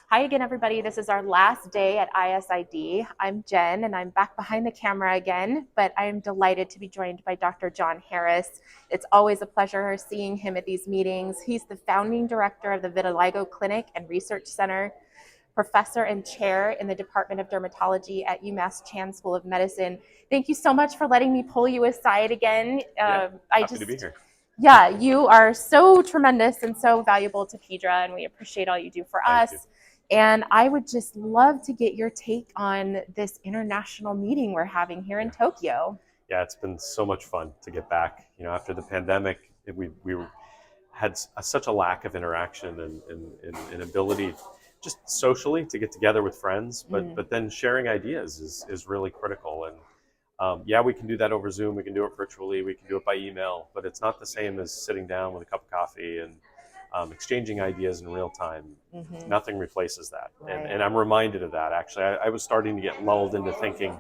Hi again, everybody. This is our last day at ISID. I'm Jen, and I'm back behind the camera again, but I am delighted to be joined by Dr. John Harris. It's always a pleasure seeing him at these meetings. He's the founding director of the Vitiligo Clinic and Research Center, professor and chair in the Department of Dermatology at UMass Chan School of Medicine. Thank you so much for letting me pull you aside again. Happy to be here. Yeah, you are so tremendous and so valuable to Pedra, and we appreciate all you do for Thank you. us. And I would just love to get your take on this international meeting we're having here in Yeah. Tokyo. Yeah, it's been so much fun to get back. After the pandemic, we had such a lack of interaction and ability just socially to get together with friends, but then sharing ideas is really critical. And yeah, we can do that over Zoom. We can do it virtually. We can do it by email, but it's not the same as sitting down with a cup of coffee and exchanging ideas in real time. Mm-hmm. Nothing replaces that. Right. And I'm reminded of that, actually. I was starting to get lulled into thinking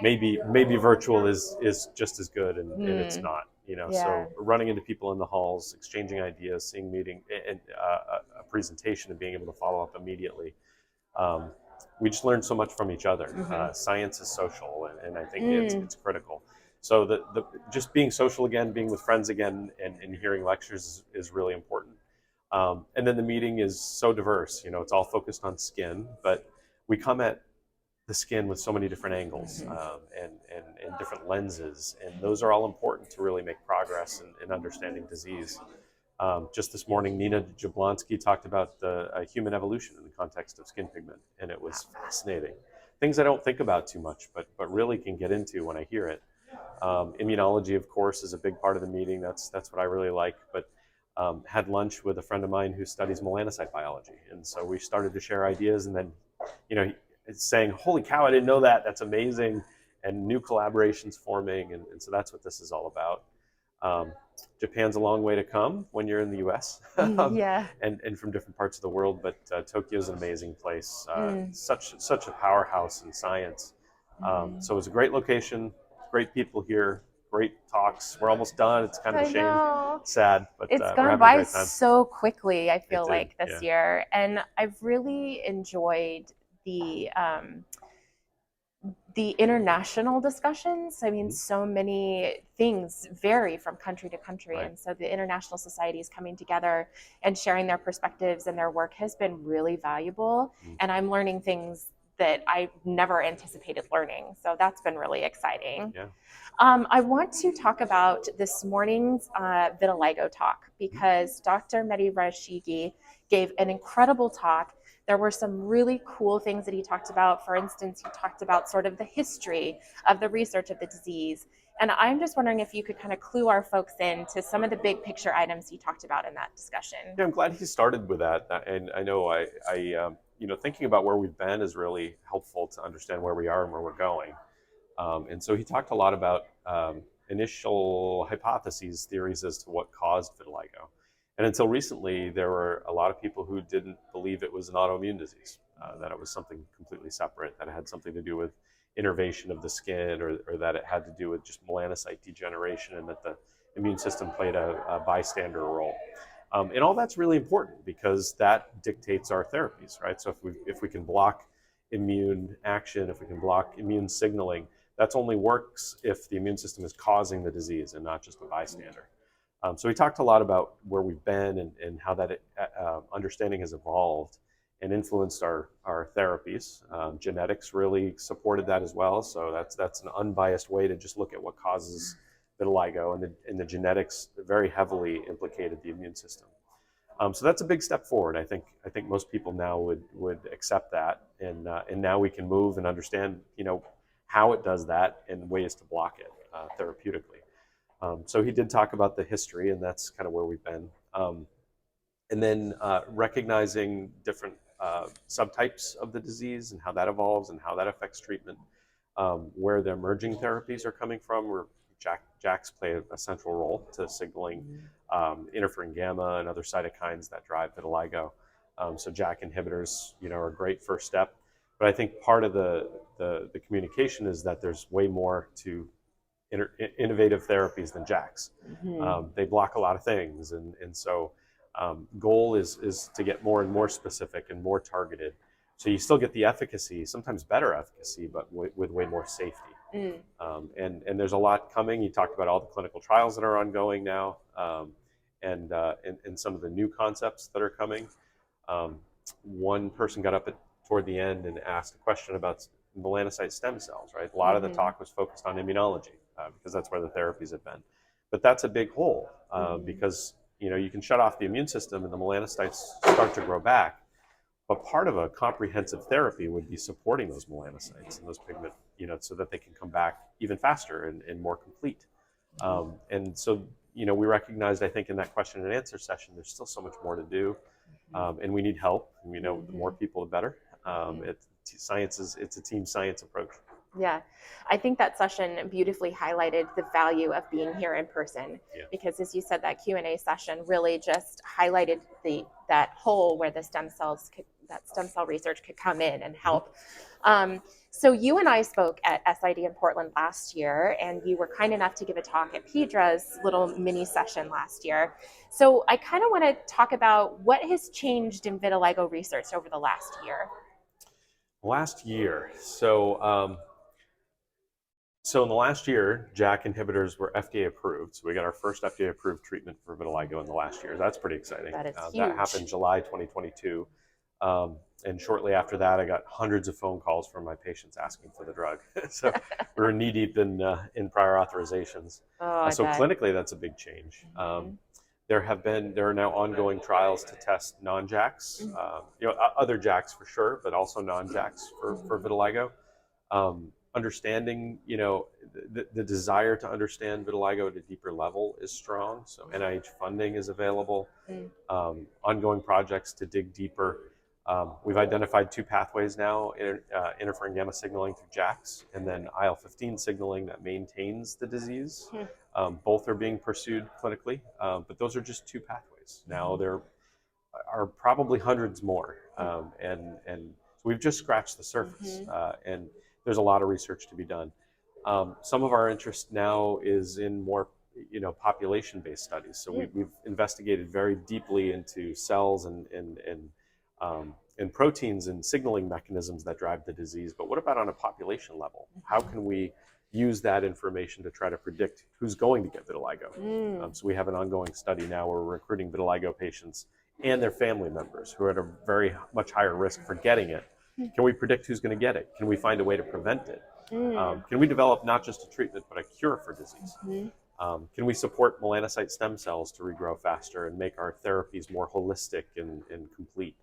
maybe virtual is just as good, and it's not. Yeah. So running into people in the halls, exchanging ideas, seeing meeting and a presentation, and being able to follow up immediately. Um, we just learn so much from each other. Science is social, and I think it's critical. So the just being social again, being with friends again, and hearing lectures is really important. And then the meeting is so diverse. It's all focused on skin, but we come at the skin with so many different angles, and different lenses, and those are all important to really make progress in understanding disease. Just this morning, Nina Jablonski talked about the human evolution in the context of skin pigment, and it was fascinating. Things I don't think about too much, but really can get into when I hear it. Immunology, of course, is a big part of the meeting. That's what I really like. But had lunch with a friend of mine who studies melanocyte biology, and so we started to share ideas, and then, it's saying, "Holy cow, I didn't know that. That's amazing!" And new collaborations forming, and so that's what this is all about. Um, Japan's a long way to come when you're in the U.S. Yeah. and from different parts of the world, but Tokyo is an amazing place. Such a powerhouse in science. So it was a great location, great people here, great talks. We're almost done. It's kind of I a shame, know. sad, but It's we're gone having a by great time. so quickly, I It feel did, like, this yeah. year. And I've really enjoyed the international discussions. I mean, Mm-hmm. so many things vary from country to country. Right. And so the international societies coming together and sharing their perspectives and their work has been really valuable. Mm-hmm. And I'm learning things that I never anticipated learning. So that's been really exciting. Yeah. I want to talk about this morning's vitiligo talk because Dr. Mehdi Rashigi gave an incredible talk. There were some really cool things that he talked about. For instance, he talked about sort of the history of the research of the disease. And I'm just wondering if you could kind of clue our folks in to some of the big picture items he talked about in that discussion. Yeah, I'm glad he started with that, and I know thinking about where we've been is really helpful to understand where we are and where we're going. And so he talked a lot about initial hypotheses, theories as to what caused vitiligo. And until recently, there were a lot of people who didn't believe it was an autoimmune disease, that it was something completely separate, that it had something to do with innervation of the skin, or that it had to do with just melanocyte degeneration, and that the immune system played a bystander role. And all that's really important because that dictates our therapies, right? So if we can block immune action, if we can block immune signaling, that's only works if the immune system is causing the disease and not just a bystander. So we talked a lot about where we've been, and how that understanding has evolved and influenced our therapies. Genetics really supported that as well. So that's an unbiased way to just look at what causes vitiligo, and the genetics very heavily implicated the immune system. So that's a big step forward. I think most people now would accept that, and now we can move and understand how it does that and ways to block it therapeutically. So he did talk about the history, and that's kind of where we've been. And then recognizing different subtypes of the disease and how that evolves and how that affects treatment, where the emerging therapies are coming from, where JAKs play a central role to signaling interferon gamma and other cytokines that drive vitiligo. So JAK inhibitors, are a great first step. But I think part of the communication is that there's way more to innovative therapies than JAKs. They block a lot of things, and so Goal is to get more and more specific and more targeted. So you still get the efficacy, sometimes better efficacy, but with way more safety. And there's a lot coming. You talked about all the clinical trials that are ongoing now, and some of the new concepts that are coming. One person got up toward the end and asked a question about melanocyte stem cells, right? A lot of the talk was focused on immunology because that's where the therapies have been. But that's a big hole because you can shut off the immune system and the melanocytes start to grow back. But part of a comprehensive therapy would be supporting those melanocytes and those pigment, so that they can come back even faster and more complete. And so, we recognized, I think, in that question and answer session, there's still so much more to do. And we need help. And we know the more people, the better. It's a team science approach. Yeah, I think that session beautifully highlighted the value of being here in person, because as you said, that Q&A session really just highlighted that hole where that stem cell research could come in and help. So you and I spoke at SID in Portland last year, and you were kind enough to give a talk at Pedra's little mini session last year. So I kind of want to talk about what has changed in vitiligo research over the last year. Last year, so in the last year, JAK inhibitors were FDA approved. So we got our first FDA approved treatment for vitiligo in the last year. That's pretty exciting. That is huge. That happened July 2022. And shortly after that, I got hundreds of phone calls from my patients asking for the drug. So we were knee deep in prior authorizations. So clinically, that's a big change. There are now ongoing trials to test non-JAKs, other JAKs for sure, but also non-JAKs for vitiligo. Understanding, the desire to understand vitiligo at a deeper level is strong. So NIH funding is available. Ongoing projects to dig deeper. We've identified two pathways now: interferon gamma signaling through JAKs, and then IL-15 signaling that maintains the disease. Both are being pursued clinically, but those are just two pathways. Now there are probably hundreds more, and so we've just scratched the surface, and there's a lot of research to be done. Some of our interest now is in more, population-based studies. So we've investigated very deeply into cells and proteins and signaling mechanisms that drive the disease. But what about on a population level? How can we use that information to try to predict who's going to get vitiligo? So we have an ongoing study now where we're recruiting vitiligo patients and their family members who are at a very much higher risk for getting it. Can we predict who's going to get it? Can we find a way to prevent it? Can we develop not just a treatment, but a cure for disease? Can we support melanocyte stem cells to regrow faster and make our therapies more holistic and complete?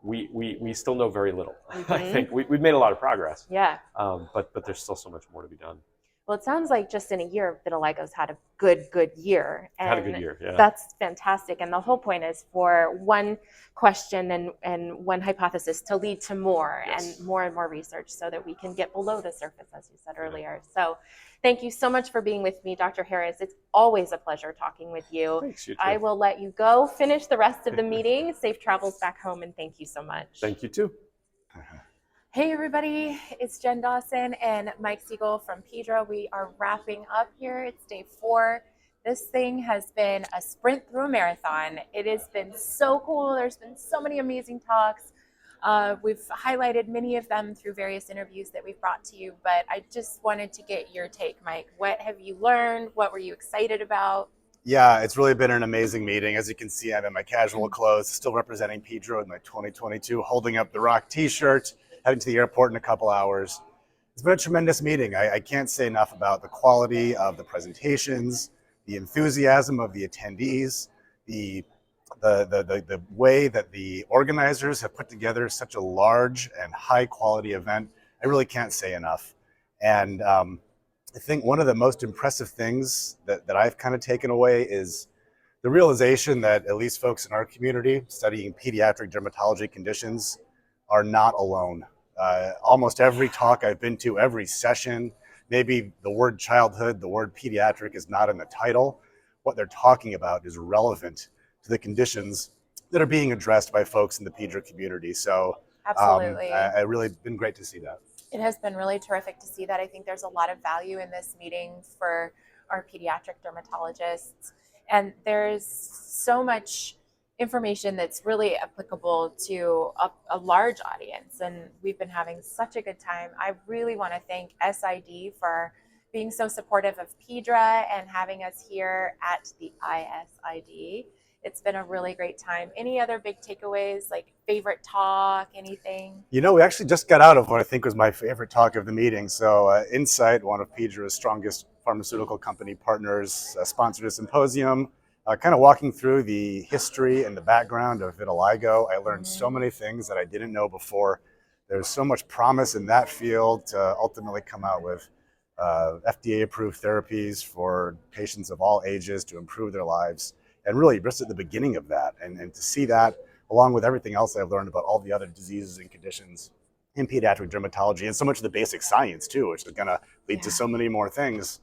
We still know very little. I think we've made a lot of progress. Yeah. But there's still so much more to be done. Well, it sounds like just in a year, vitiligo's had a good year. And had a good year, yeah. That's fantastic. And the whole point is for one question and one hypothesis to lead to more and more research so that we can get below the surface, as you said earlier. So thank you so much for being with me, Dr. Harris. It's always a pleasure talking with you. Thanks, you too. I will let you go finish the rest of the meeting. Safe travels back home, and thank you so much. Thank you too. Hey everybody, it's Jen Dawson and Mike Siegel from Pedra. We are wrapping up here. It's day 4. This thing has been a sprint through a marathon. It has been so cool. There's been so many amazing talks. We've highlighted many of them through various interviews that we've brought to you, but I just wanted to get your take, Mike. What have you learned? What were you excited about? Yeah, it's really been an amazing meeting. As you can see, I'm in my casual clothes, still representing Pedro in my 2022, holding up the Rock t-shirt, heading to the airport in a couple hours. It's been a tremendous meeting. I can't say enough about the quality of the presentations, the enthusiasm of the attendees, the way that the organizers have put together such a large and high quality event. I really can't say enough. And I think one of the most impressive things that I've kind of taken away is the realization that at least folks in our community studying pediatric dermatology conditions are not alone. Almost every talk I've been to, every session, maybe the word childhood, the word pediatric is not in the title. What they're talking about is relevant to the conditions that are being addressed by folks in the pediatric community. So absolutely, I really been great to see that. It has been really terrific to see that. I think there's a lot of value in this meeting for our pediatric dermatologists. And there's so much information that's really applicable to a large audience. And we've been having such a good time. I really want to thank SID for being so supportive of Pedra and having us here at the ISID. It's been a really great time. Any other big takeaways, like favorite talk, anything? You know, we actually just got out of what I think was my favorite talk of the meeting. So Insight, one of Pedra's strongest pharmaceutical company partners, sponsored a symposium, kind of walking through the history and the background of vitiligo. I learned so many things that I didn't know before. There's so much promise in that field to ultimately come out with FDA-approved therapies for patients of all ages to improve their lives. And really just at the beginning of that, and to see that along with everything else I've learned about all the other diseases and conditions in pediatric dermatology, and so much of the basic science too, which is going to lead to so many more things.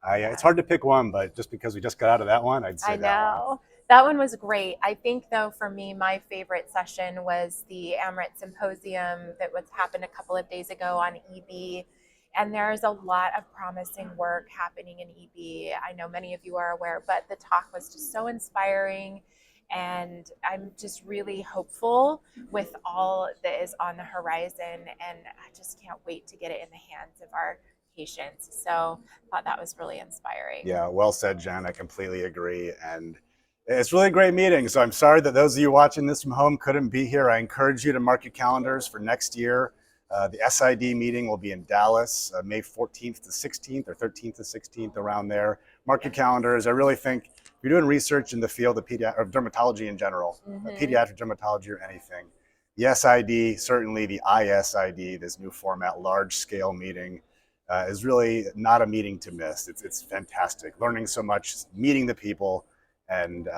It's hard to pick one, but just because we just got out of that one, I'd say that one. That one was great. I think, though, for me, my favorite session was the AMRIT symposium that happened a couple of days ago on EB. And there's a lot of promising work happening in EB. I know many of you are aware, but the talk was just so inspiring. And I'm just really hopeful with all that is on the horizon. And I just can't wait to get it in the hands of our patients. So I thought that was really inspiring. Yeah, well said, Jen. I completely agree. And it's really a great meeting. So I'm sorry that those of you watching this from home couldn't be here. I encourage you to mark your calendars for next year. The SID meeting will be in Dallas, May 14th to 16th or 13th to 16th, around there. Mark your calendars. I really think if you're doing research in the field of dermatology in general, pediatric dermatology or anything, the SID, certainly the ISID, this new format, large scale meeting, is really not a meeting to miss. It's fantastic. Learning so much, meeting the people, and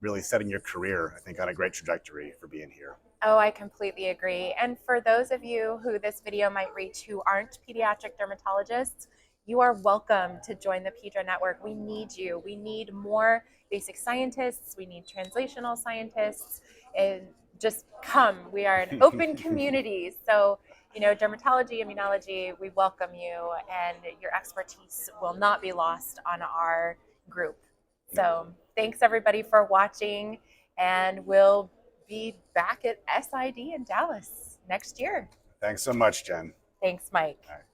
really setting your career, I think, on a great trajectory for being here. Oh, I completely agree. And for those of you who this video might reach who aren't pediatric dermatologists, you are welcome to join the Pedra Network. We need you. We need more basic scientists. We need translational scientists. And just come. We are an open community. So, dermatology, immunology, we welcome you, and your expertise will not be lost on our group. So thanks everybody for watching, and we'll be back at SID in Dallas next year. Thanks so much, Jen. Thanks, Mike. All right.